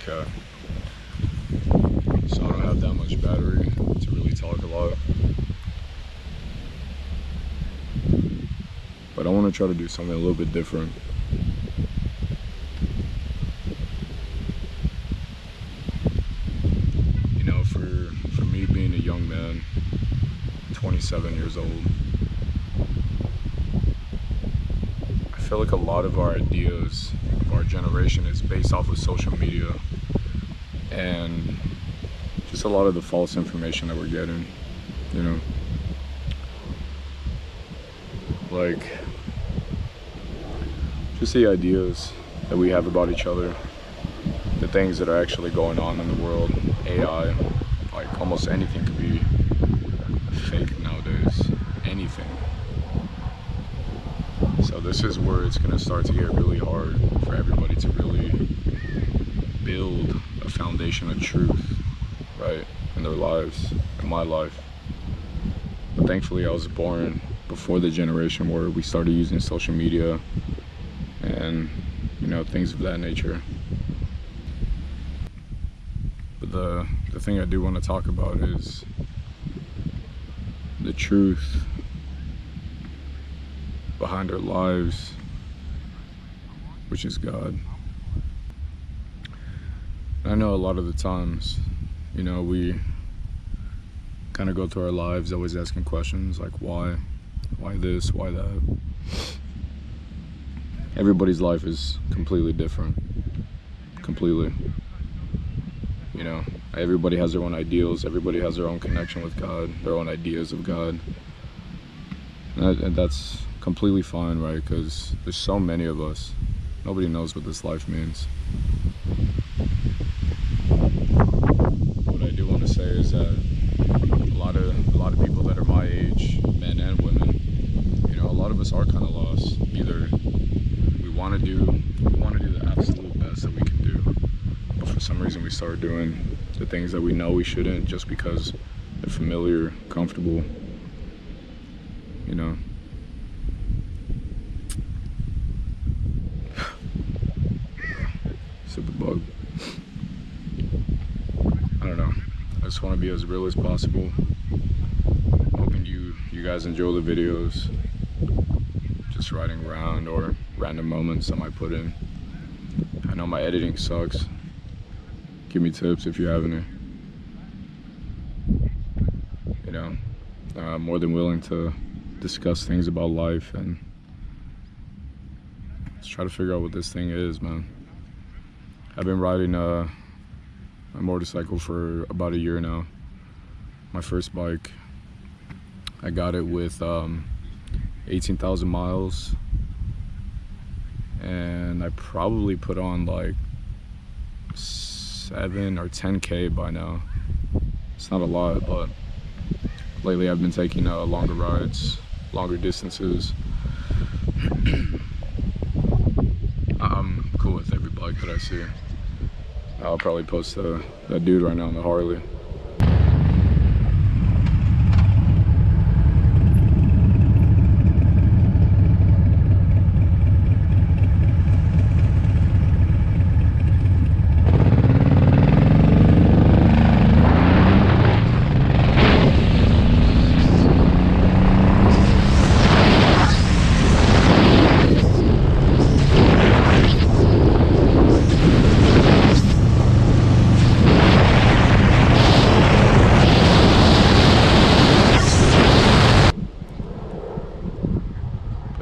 Snapchat, so I don't have that much battery to really talk a lot. But I want to try to do something a little bit different. You know, for me being a young man, 27 years old, I feel like a lot of our ideas of our generation is based off of social media and just a lot of the false information that we're getting, you know. Like, just the ideas that we have about each other, the things that are actually going on in the world, AI, like almost anything could be fake nowadays, anything. So this is where it's gonna start to get really hard for everybody to really build a foundation of truth, right, in their lives, in my life. But thankfully I was born before the generation where we started using social media and, you know, things of that nature. But the thing I do want to talk about is the truth behind our lives, which is God. And I know a lot of the times, you know, we kind of go through our lives always asking questions like why this, why that. Everybody's life is completely different, completely. You know, everybody has their own ideals, everybody has their own connection with God, their own ideas of God. And that's completely fine, right? Because there's so many of us. Nobody knows what this life means. What I do want to say is that a lot of people that are my age, men and women, you know, a lot of us are kind of lost. Either we want to do the absolute best that we can do, but for some reason we start doing the things that we know we shouldn't just because they're familiar, comfortable, you know. Super bug. I don't know. I just want to be as real as possible. Hoping you guys enjoy the videos. Just riding around or random moments I might put in. I know my editing sucks. Give me tips if you have any. You know, I'm more than willing to discuss things about life and let's try to figure out what this thing is, man. I've been riding a motorcycle for about a year now. My first bike, I got it with 18,000 miles, and I probably put on like 7 or 10K by now. It's not a lot, but lately I've been taking longer rides, longer distances. I'm cool with every bike that I see. I'll probably post that dude right now on the Harley.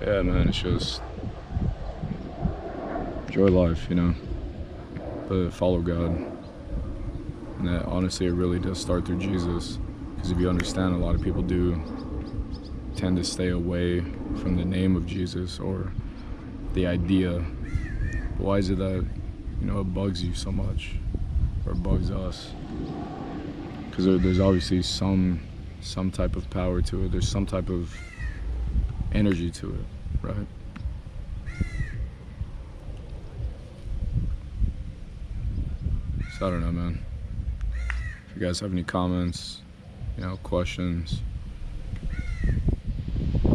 Yeah, man, it's just enjoy life, you know, but follow God. And that, honestly, it really does start through Jesus, because if you understand, a lot of people do tend to stay away from the name of Jesus or the idea. Why is it that, you know, it bugs you so much, or it bugs us? Because there's obviously some type of power to it. There's some type of energy to it, right? So I don't know, man. If you guys have any comments, you know, questions,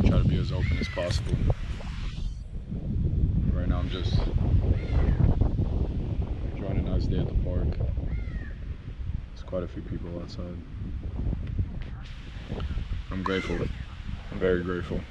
try to be as open as possible. Right now I'm just enjoying a nice last day at the park. There's quite a few people outside. I'm grateful. I'm very grateful.